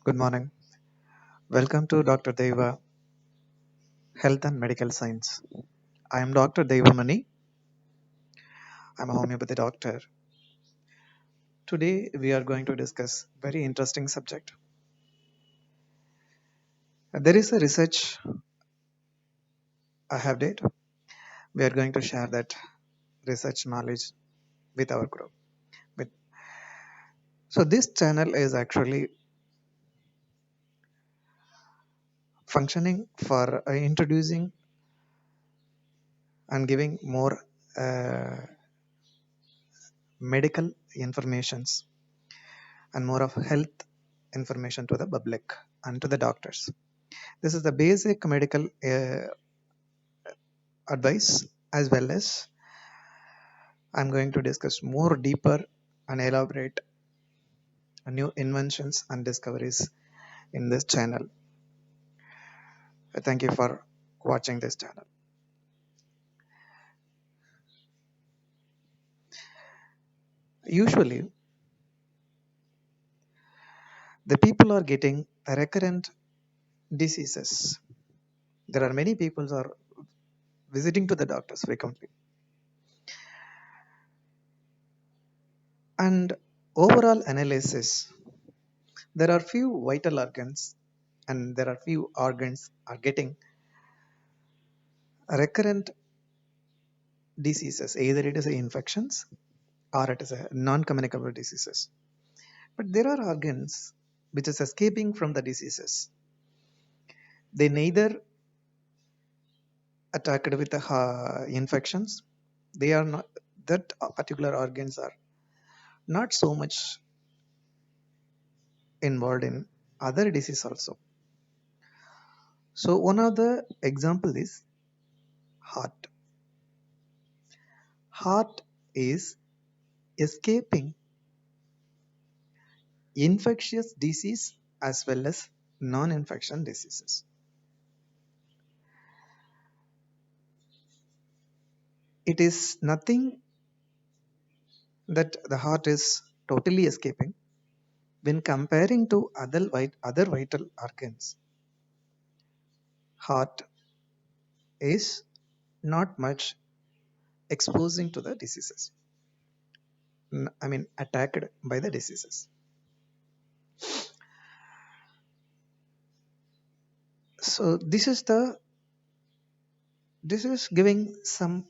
Good morning. Welcome to Dr. Deva Health and Medical Science. I am Dr. Devamani. I'm a homeopathy doctor. Today we are going to discuss very interesting subject. There is a research I have did. We are going to share that research knowledge with our group. With, so this channel is actually functioning for introducing and giving more uh, medical informations and more of health information to the public and to the doctors. This is the basic medical advice, as well as I'm going to discuss more deeper and elaborate new inventions and discoveries in this channel. Thank you for watching this channel. Usually, the people are getting recurrent diseases. There are many people are visiting to the doctors frequently, and overall analysis, there are few vital organs, and there are few organs are getting recurrent diseases. Either it is infections or it is a non-communicable diseases. But there are organs which is escaping from the diseases. They neither attacked with the infections. They are not, that particular organs are not so much involved in other disease also. So one of the example is heart. Heart is escaping infectious disease as well as non-infection diseases. It is nothing that the heart is totally escaping when comparing to other vital organs. Heart is not much exposing to the diseases. I mean, attacked by the diseases. So this is giving some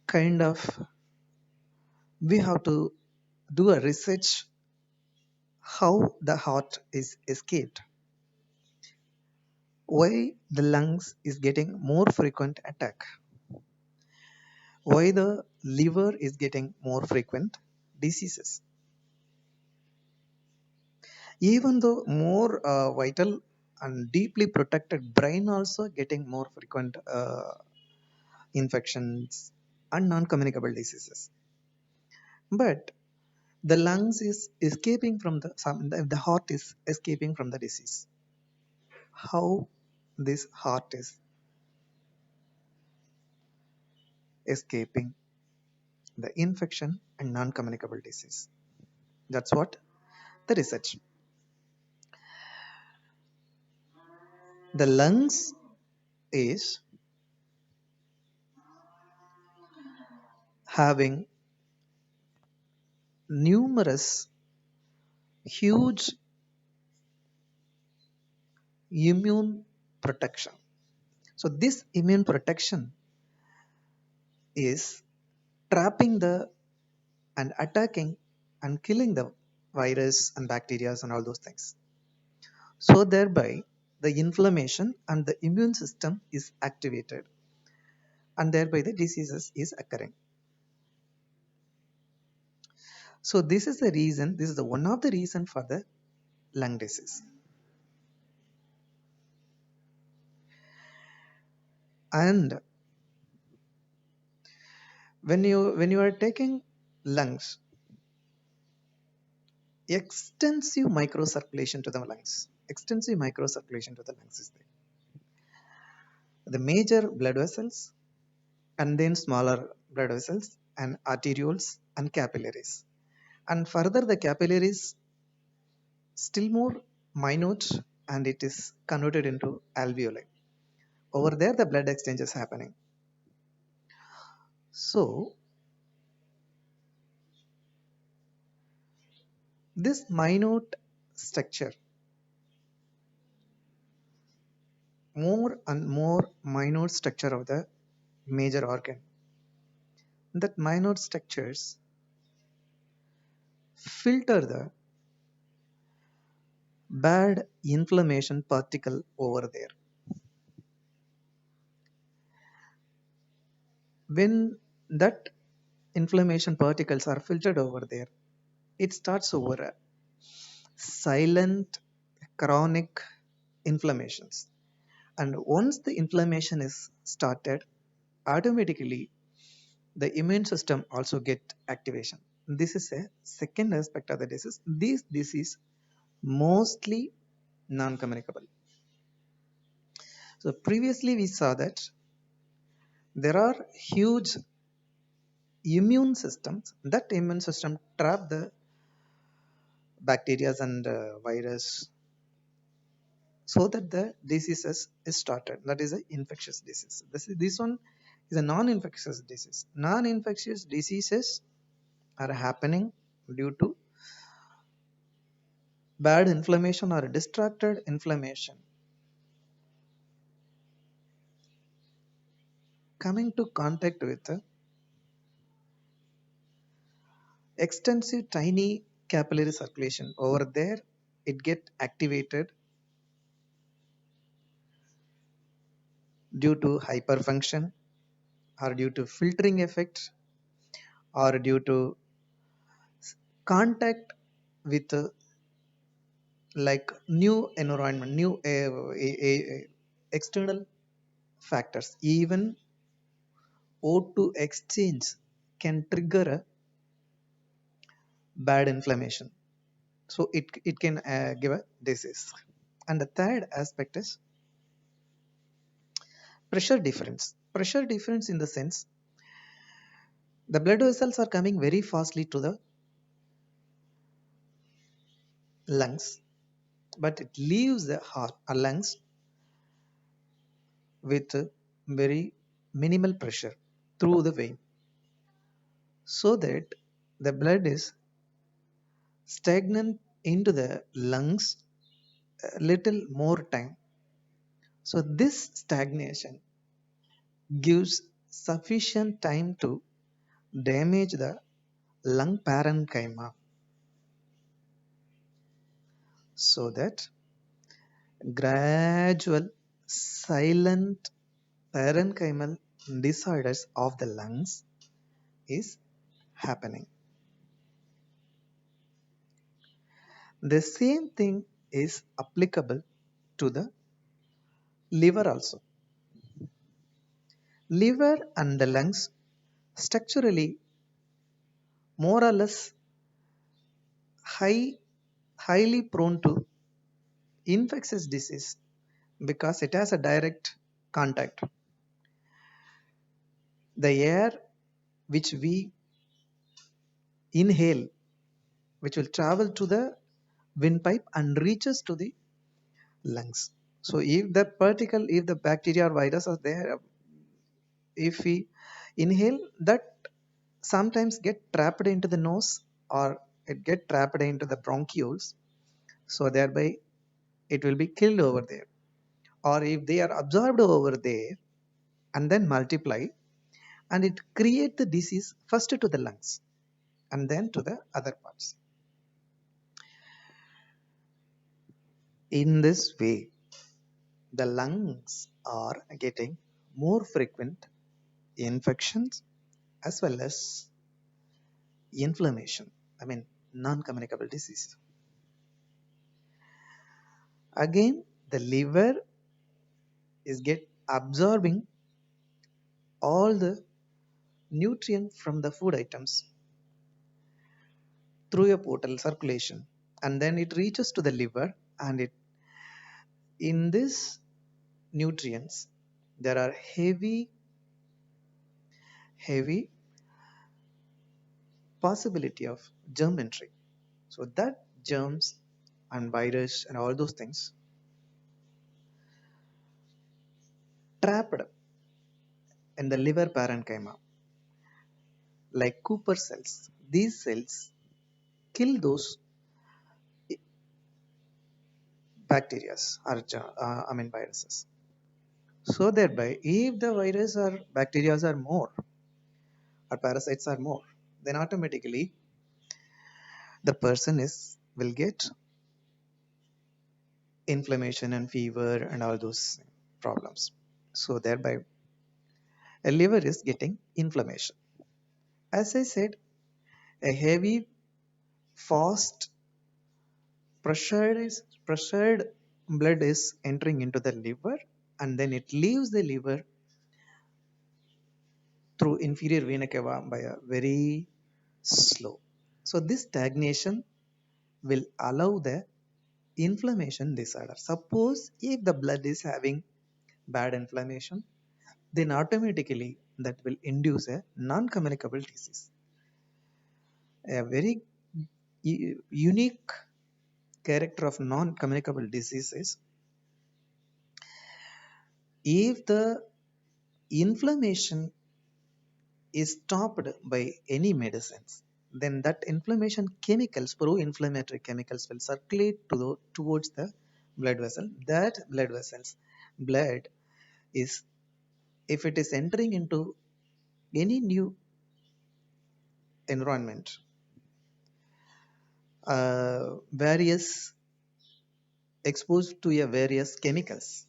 kind of, we have to do a research how the heart is escaped, why the lungs is getting more frequent attack, why the liver is getting more frequent diseases, even though more vital and deeply protected brain also getting more frequent infections and non-communicable diseases. But the lungs is escaping from the heart is escaping from the disease. How this heart is escaping the infection and non-communicable disease? That's what the research. The lungs is having numerous huge immune protection. So this immune protection is trapping the and attacking and killing the virus and bacteria and all those things. So thereby the inflammation and the immune system is activated, and thereby the diseases is occurring. So this is the reason, this is the one of the reason for the lung disease. And when you are taking lungs, extensive microcirculation to the lungs is there. The major blood vessels, and then smaller blood vessels and arterioles and capillaries, and further the capillaries still more minute, and it is converted into alveoli. Over there the blood exchange is happening. So this minute structure, more and more minute structure of the major organ, that minute structures filter the bad inflammation particle over there. When that inflammation particles are filtered over there, it starts over a silent chronic inflammations. And once the inflammation is started, automatically the immune system also get activation. This is a second aspect of the disease. This disease mostly non-communicable. So previously we saw that there are huge immune systems. That immune system trap the bacteria and virus, so that the diseases is started. That is an infectious disease. This one is a non-infectious disease. Non-infectious diseases are happening due to bad inflammation or distracted inflammation. Coming to contact with extensive tiny capillary circulation over there, it get activated due to hyperfunction, or due to filtering effect, or due to contact with like new environment, new external factors. Even O2 exchange can trigger a bad inflammation, so it can give a disease. And the third aspect is pressure difference, in the sense the blood vessels are coming very fastly to the lungs, but it leaves the heart or lungs with very minimal pressure through the vein, so that the blood is stagnant into the lungs a little more time. So this stagnation gives sufficient time to damage the lung parenchyma, so that gradual silent parenchymal disorders of the lungs is happening. The same thing is applicable to the liver also. Liver and the lungs structurally more or less high, highly prone to infectious disease, because it has a direct contact. The air which we inhale, which will travel to the windpipe and reaches to the lungs. So if the bacteria or virus are there, if we inhale that, sometimes get trapped into the nose, or it get trapped into the bronchioles, so thereby it will be killed over there. Or if they are absorbed over there and then multiply, and it create the disease first to the lungs and then to the other parts. In this way, the lungs are getting more frequent infections as well as inflammation. I mean, non-communicable disease. Again, the liver is get absorbing all the nutrient from the food items through a portal circulation, and then it reaches to the liver, and it in this nutrients there are heavy possibility of germ entry. So that germs and virus and all those things trapped in the liver parenchyma, like Cooper cells. These cells kill those bacteria or viruses. So thereby, if the virus or bacteria are more or parasites are more, then automatically the person is will get inflammation and fever and all those problems. So thereby, a liver is getting inflammation. As I said, a heavy, fast, pressured blood is entering into the liver, and then it leaves the liver through inferior vena cava by a very slow. So this stagnation will allow the inflammation disorder. Suppose if the blood is having bad inflammation, then automatically that will induce a non-communicable disease. A very unique character of non-communicable disease is if the inflammation is stopped by any medicines, then that inflammation chemicals, pro-inflammatory chemicals, will circulate towards the blood vessel. That blood vessels, blood is, if it is entering into any new environment, various exposed to a various chemicals,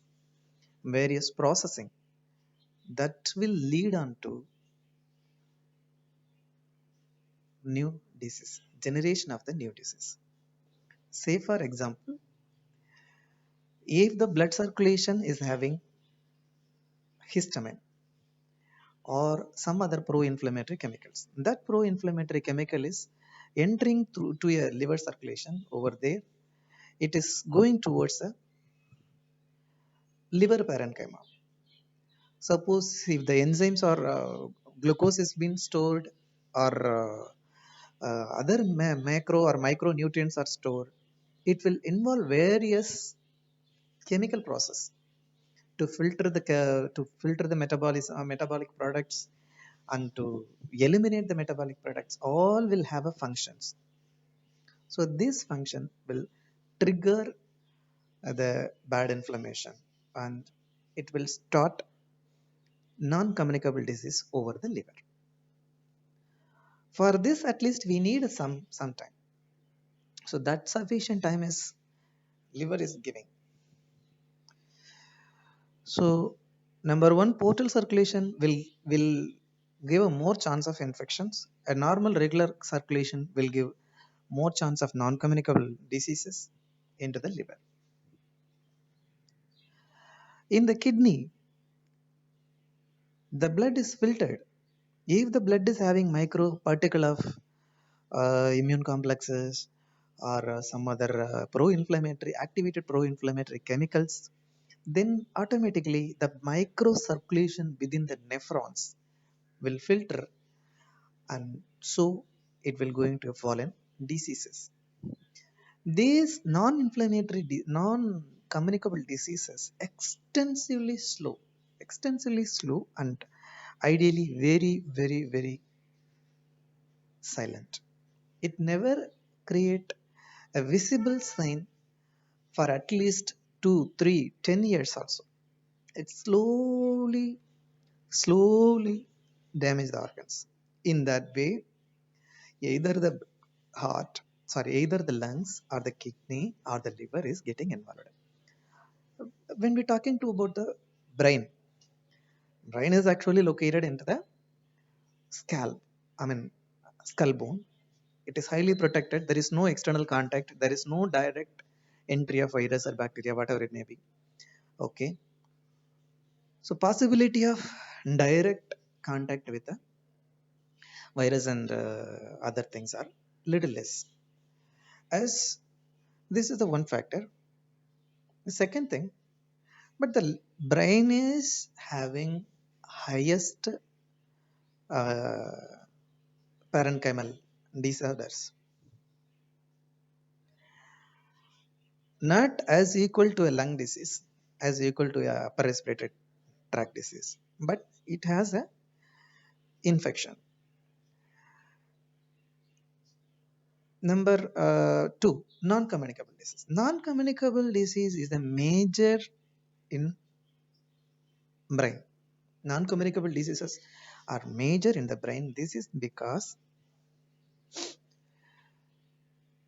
various processing, that will lead on to new disease, generation of the new disease. Say for example, if the blood circulation is having histamine or some other pro-inflammatory chemicals, that pro-inflammatory chemical is entering through to a liver circulation over there, it is going towards a liver parenchyma. Suppose if the enzymes or glucose is being stored or other macro or micronutrients are stored, it will involve various chemical process to filter the metabolic products and to eliminate the metabolic products. All will have a functions. So this function will trigger the bad inflammation, and it will start non-communicable disease over the liver. For this, at least we need some time. So that sufficient time is liver is giving. So number one, portal circulation will give a more chance of infections. A normal regular circulation will give more chance of non-communicable diseases into the liver. In the kidney, the blood is filtered. If the blood is having micro particle of immune complexes or some other pro-inflammatory activated pro-inflammatory chemicals, then automatically the micro circulation within the nephrons will filter, and so it will going to fall in diseases. These non-inflammatory, non-communicable diseases extensively slow, and ideally very, very, very silent. It never create a visible sign for at least 2, 3, 10 years also. It slowly damage the organs. In that way, either the either the lungs or the kidney or the liver is getting involved. When we're talking to about the brain, brain is actually located into the scalp. I mean, skull bone. It is highly protected. There is no external contact. There is no direct entry of virus or bacteria, whatever it may be. Okay. So possibility of direct contact with the virus and other things are little less. As this is the one factor. The second thing, but the brain is having highest uh, parenchymal disorders. not as equal to a lung disease, as equal to a upper respiratory tract disease, but it has a infection. Number two, non-communicable disease. Non-communicable disease is a major in brain. Non-communicable diseases are major in the brain. This is because,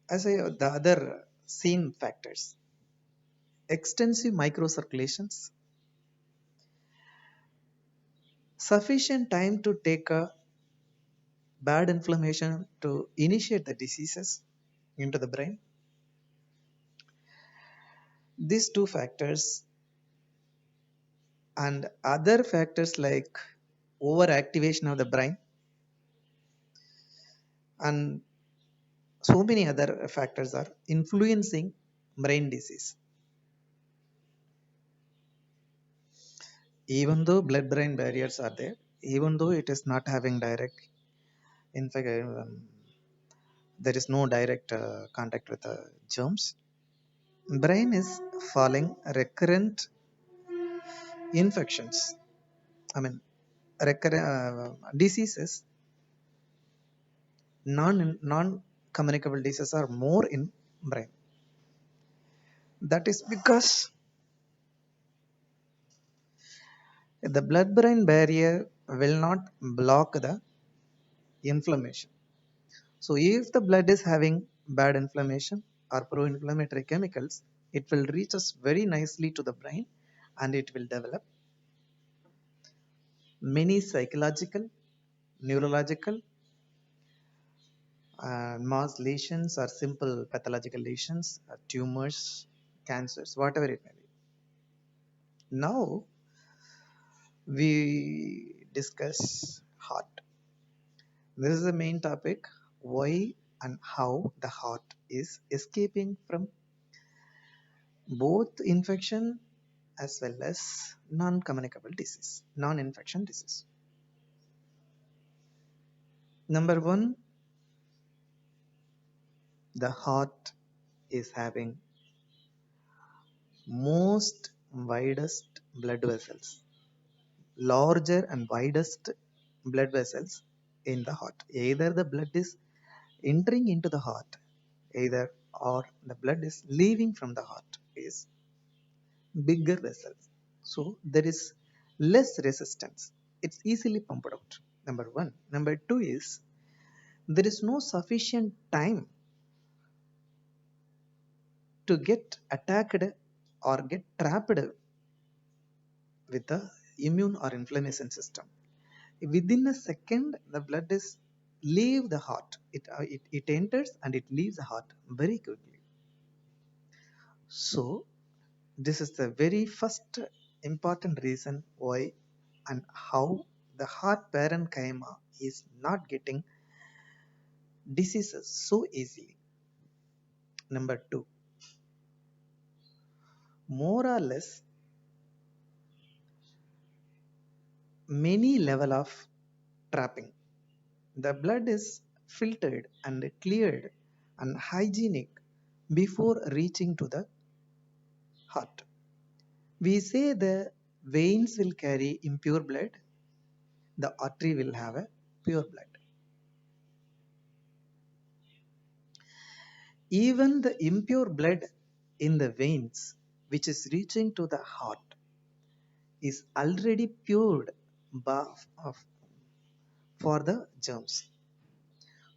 as I, the other seen factors, extensive microcirculations, sufficient time to take a bad inflammation to initiate the diseases into the brain. These two factors and other factors like overactivation of the brain and so many other factors are influencing brain disease. Even though blood brain barriers are there, even though it is not having direct, in fact, there is no direct contact with the germs, brain is falling recurrent infections. I mean, recurrent diseases, non communicable diseases are more in brain. That is because the blood brain barrier will not block the inflammation. So if the blood is having bad inflammation or pro-inflammatory chemicals, it will reach us very nicely to the brain and it will develop many psychological, neurological, mass lesions or simple pathological lesions, tumors, cancers, whatever it may be. Now we discuss heart. This is the main topic, why and how the heart is escaping from both infection as well as non-communicable disease, non-infection disease. Number one, the heart is having most widest blood vessels, larger and widest blood vessels in the heart. Either the blood is entering into the heart, either or the blood is leaving from the heart is bigger vessels. So there is less resistance. It's easily pumped out. Number one. Number two is there is no sufficient time to get attacked or get trapped with the immune or inflammation system. Within a second, the blood is leave the heart. It enters and it leaves the heart very quickly. So this is the very first important reason why and how the heart parenchyma is not getting diseases so easily. Number two, more or less many level of trapping. The blood is filtered and cleared and hygienic before reaching to the heart. We say the veins will carry impure blood, the artery will have a pure blood. Even the impure blood in the veins, which is reaching to the heart, is already pured for the germs.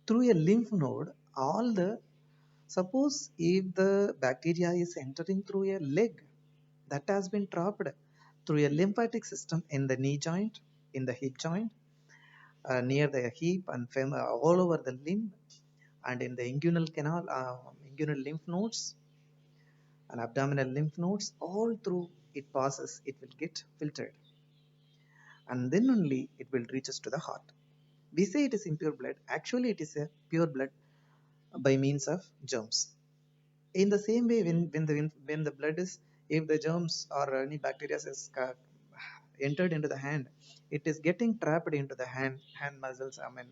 Through a lymph node, all the suppose if the bacteria is entering through a leg that has been trapped through a lymphatic system in the knee joint, in the hip joint, near the hip and all over the limb, and in the inguinal canal, inguinal lymph nodes and abdominal lymph nodes, all through it passes, it will get filtered, and then only it will reach us to the heart. We say it is impure blood. Actually, it is a pure blood by means of germs. In the same way, when the blood is, if the germs or any bacteria is entered into the hand, it is getting trapped into the hand muscles. I mean,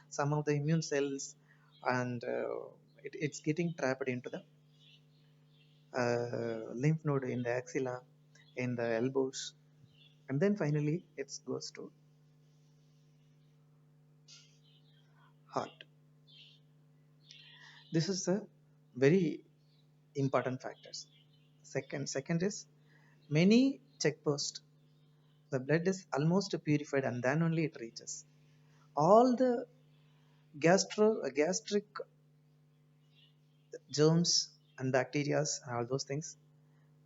some of the immune cells, and it's getting trapped into the lymph node in the axilla, in the elbows, and then finally it goes to heart. This is a very important factors. Second is many checkposts. The blood is almost purified and then only it reaches. All the gastric germs and bacteria and all those things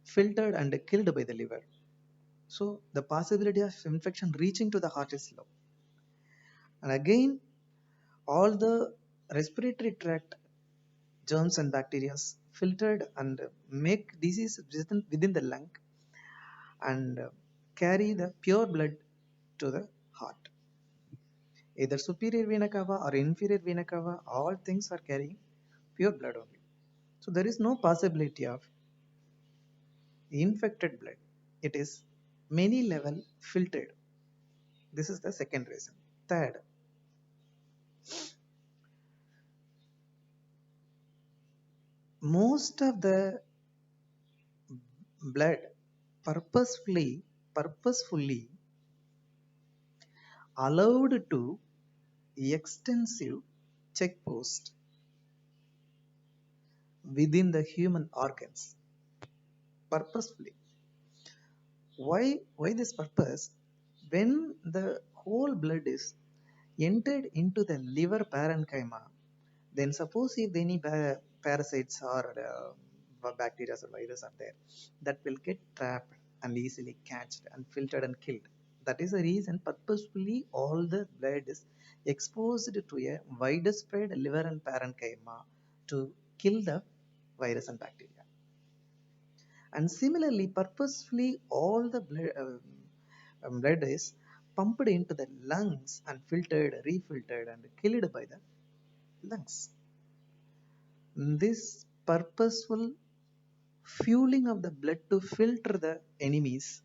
filtered and killed by the liver. So the possibility of infection reaching to the heart is low. And again, all the respiratory tract germs and bacteria filtered and make disease within the lung and carry the pure blood to the heart. Either superior vena cava or inferior vena cava, all things are carrying pure blood only. So there is no possibility of infected blood. It is many level filtered. This is the second reason. Third, most of the blood purposefully allowed to extensive check post within the human organs purposefully. Why this purpose? When the whole blood is entered into the liver parenchyma, then suppose if any parasites or bacteria or virus are there, that will get trapped and easily catched and filtered and killed. That is the reason purposefully all the blood is exposed to a widespread liver and parenchyma to kill the virus and bacteria. And similarly, purposefully, all the blood is pumped into the lungs and filtered, refiltered, and killed by the lungs. This purposeful fueling of the blood to filter the enemies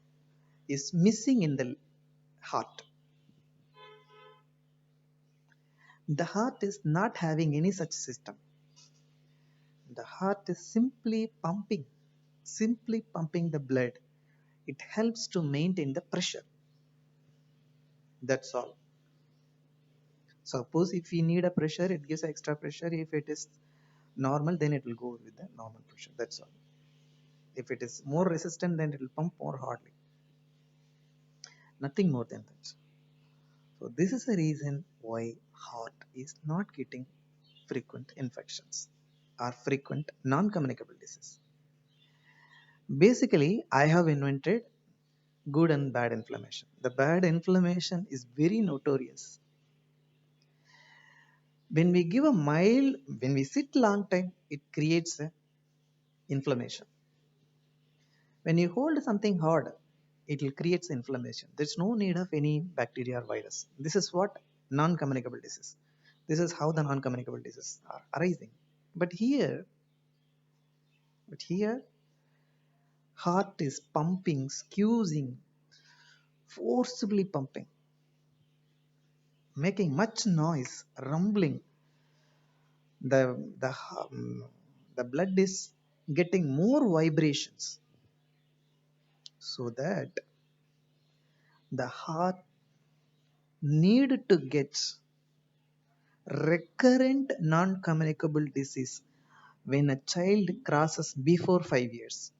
is missing in the heart. The heart is not having any such system. The heart is simply pumping the blood. It helps to maintain the pressure. That's all. Suppose if we need a pressure, it gives extra pressure. If it is normal, then it will go with the normal pressure. That's all. If it is more resistant, then it will pump more hardly. Nothing more than that. So this is the reason why heart is not getting frequent infections or frequent non-communicable disease. Basically, I have invented good and bad inflammation. The bad inflammation is very notorious. When we give a mild, when we sit long time, it creates a inflammation. When you hold something hard, it will create inflammation. There's no need of any bacteria or virus. This is what non-communicable disease. This is how the non-communicable diseases are arising. But here, but here, heart is pumping, squeezing, forcibly pumping, making much noise, rumbling. The blood is getting more vibrations, so that the heart need to get recurrent non-communicable disease when a child crosses before 5 years.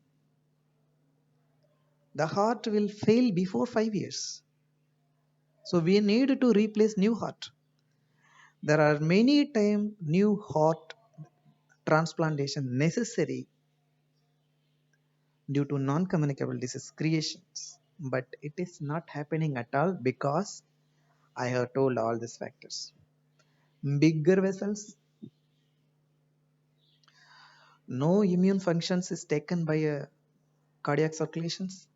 The heart will fail before 5 years. So we need to replace new heart. There are many time new heart transplantation necessary due to non-communicable disease creations. But it is not happening at all because I have told all these factors. Bigger vessels, no immune functions is taken by cardiac circulations,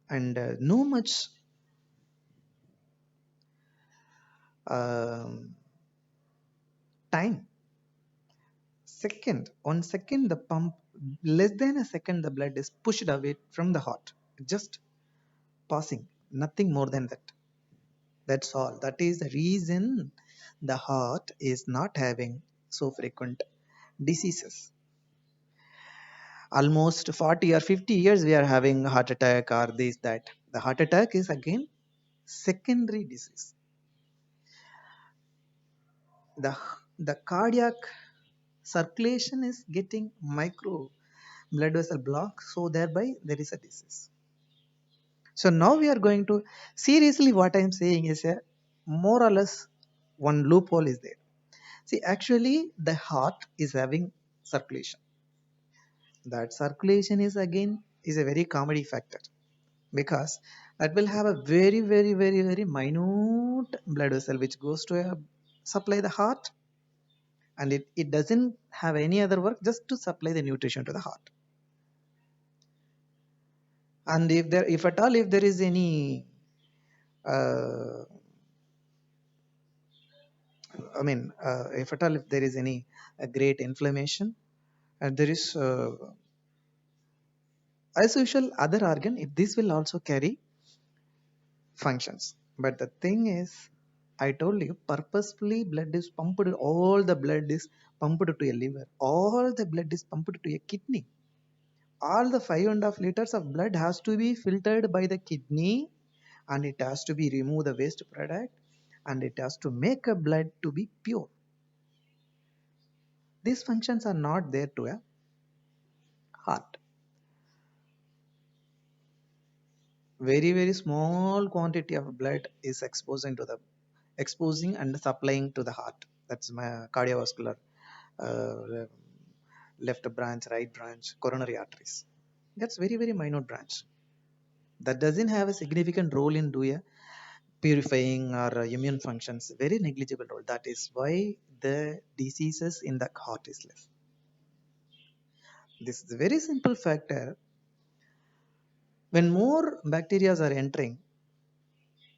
and no much um, time. On second, the pump, less than a second, the blood is pushed away from the heart, just passing, nothing more than that. That's all. That is the reason the heart is not having so frequent diseases. almost 40 or 50 years we are having heart attack or this that. The heart attack is again secondary disease. The the cardiac circulation is getting micro blood vessel block, so thereby there is a disease. So now we are going to, seriously what I am saying is a more or less one loophole is there. See, actually the heart is having circulation. That circulation is again is a very comedy factor, because that will have a very very very very minute blood vessel which goes to supply the heart, and it doesn't have any other work just to supply the nutrition to the heart. And if at all if there is any uh, if at all if there is any great inflammation, and there is as usual other organ, this will also carry functions. But the thing is, I told you purposefully blood is pumped, all the blood is pumped to a liver, all the blood is pumped to a kidney. All the 5.5 liters of blood has to be filtered by the kidney, and it has to be remove the waste product, and it has to make a blood to be pure. These functions are not there to a heart. Very very small quantity of blood is exposing and supplying to the heart. That's my cardiovascular uh, left branch, right branch, coronary arteries. That's very very minute branch. That doesn't have a significant role in doing purifying or immune functions. Very negligible role. That is why the diseases in the heart is less. This is a very simple factor. When more bacteria are entering,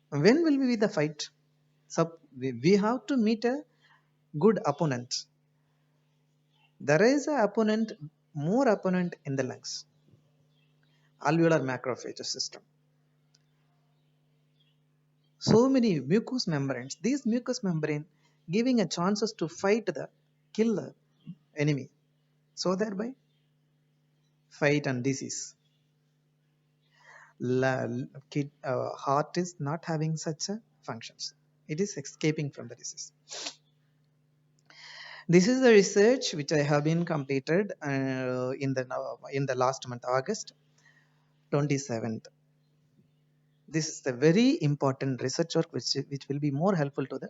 when will be the fight? So we have to meet a good opponent. There is a opponent, more opponent in the lungs, alveolar macrophage system. So many mucous membranes. These mucous membrane giving a chances to fight the kill the enemy. So thereby fight and disease. Heart is not having such a functions. It is escaping from the disease. This is the research which I have been completed in the last month, August 27th. This is a very important research work which will be more helpful to the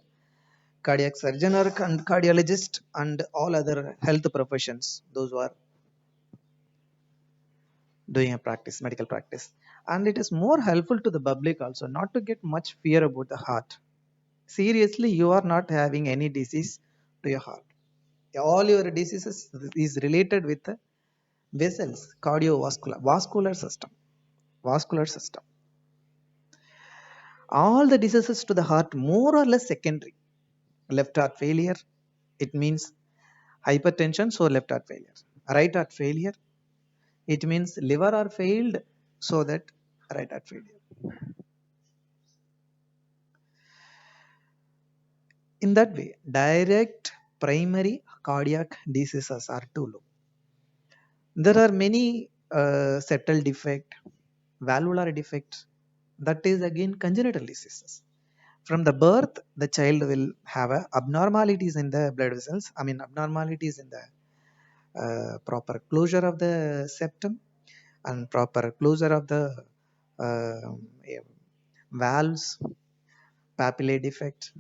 cardiac surgeon or cardiologist and all other health professions, those who are doing a practice, medical practice. And it is more helpful to the public also, not to get much fear about the heart. Seriously, you are not having any disease to your heart. All your diseases is related with the vessels, cardiovascular, vascular system. All the diseases to the heart more or less secondary. Left heart failure, it means hypertension, so left heart failure. Right heart failure, it means liver are failed, so that right heart failure. In that way, direct primary cardiac diseases are too low. There are many septal defect, valvular defect, that is again congenital diseases. From the birth, the child will have abnormalities in the blood vessels, abnormalities in the proper closure of the septum and proper closure of the uh, valves, papillae defect.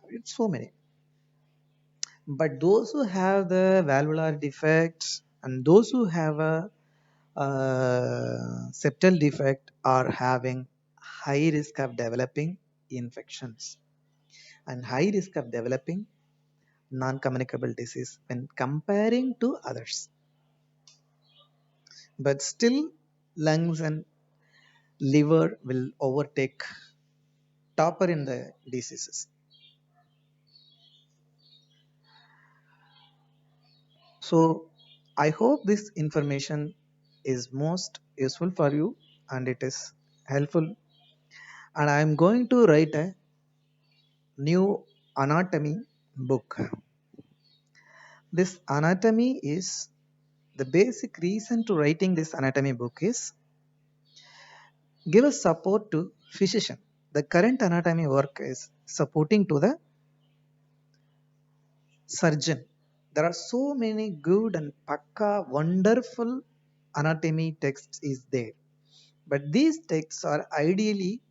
It's so many. But those who have the valvular defects and those who have a septal defect are having high risk of developing infections and high risk of developing non-communicable disease when comparing to others. But still, lungs and liver will overtake topper in the diseases. So I hope this information is most useful for you and it is helpful. And I am going to write a new anatomy book. This anatomy is The basic reason to writing this anatomy book is give a support to physician. The current anatomy work is supporting to the surgeon. There are so many good and pakka wonderful anatomy texts is there, but these texts are ideally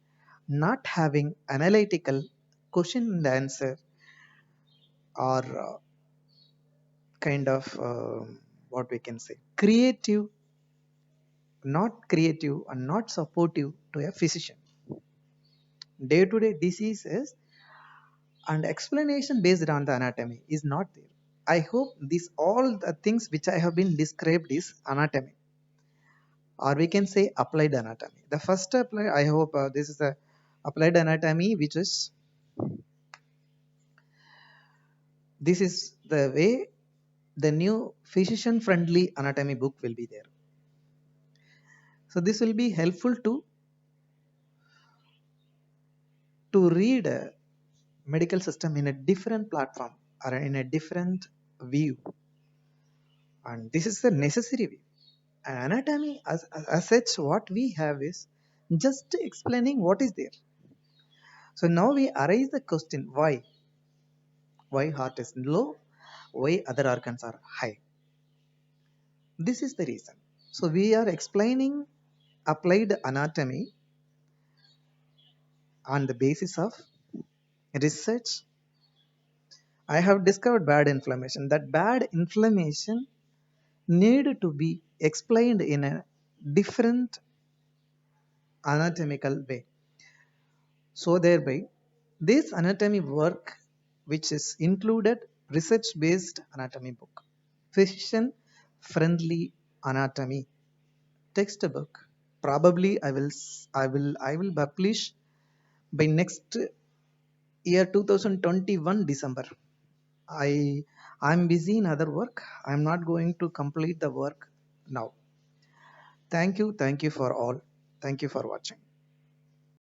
not having analytical question and answer or kind of what we can say creative, not creative and not supportive to a physician. Day to day diseases and explanation based on the anatomy is not there. I hope these all the things which I have been described is anatomy, or we can say applied anatomy. The first apply, I hope this is a applied anatomy, which is this is the way the new physician friendly anatomy book will be there. So this will be helpful to read a medical system in a different platform or in a different view, and this is the necessary way. And anatomy as such what we have is just explaining what is there. So now we arise the question, why heart is low, why other organs are high. This is the reason. So we are explaining applied anatomy on the basis of research. I have discovered bad inflammation. That bad inflammation need to be explained in a different anatomical way. So thereby, this anatomy work, which is included research-based anatomy book, physician-friendly anatomy textbook. Probably I will publish by next year 2021 December. I I'm busy in other work. I'm not going to complete the work now. Thank you for all. Thank you for watching.